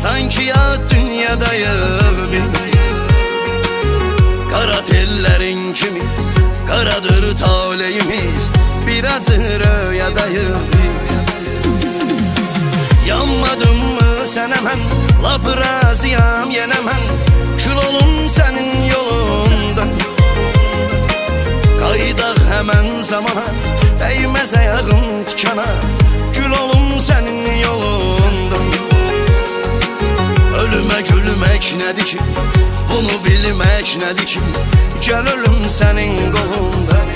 sanki ya dünyadayım. Kara tellerin kimi, karadır taleyimiz, biraz rüyadayız. Yanmadım mı sen hemen, laf razıyam yenemem, kül olum senin yolundan. Qayıdaq hemen zamana, değmez ayağım tikana, kül olum senin yolundan. Ölüme gülmek nedir ki, bunu bilmek nedir ki, gel ölüm senin kolundan.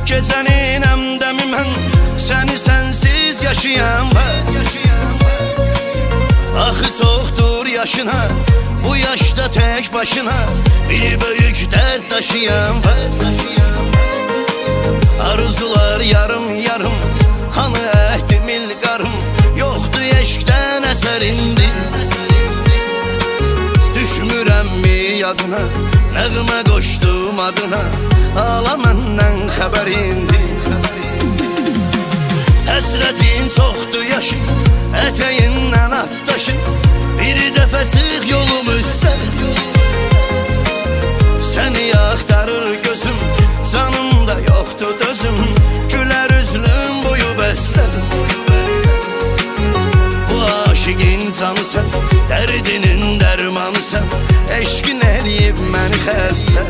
Gecenin emdemi mən, səni sənsiz yaşayan var. Axı çoxdur yaşına, bu yaşda tek başına, bir böyük dert daşıyan var. Arzular yarım yarım, hanı əhdi mil qarım, yoxdu eşqdən əsərindi. Düşmürəm mi yadına, nəğmə qoşdum adına, ağla məndən xəbər indi. Həsrətin çoxdur yaşı, ətəyindən atdaşı, bir dəfə sıx yolum üstə. Səni axtarır gözüm, canımda yoxdur dözüm, gülər üzlüm boyu bəstə. Bu aşiqin canı sən, dərdinin dərmanı sən, eşqin eləyib məni xəstə.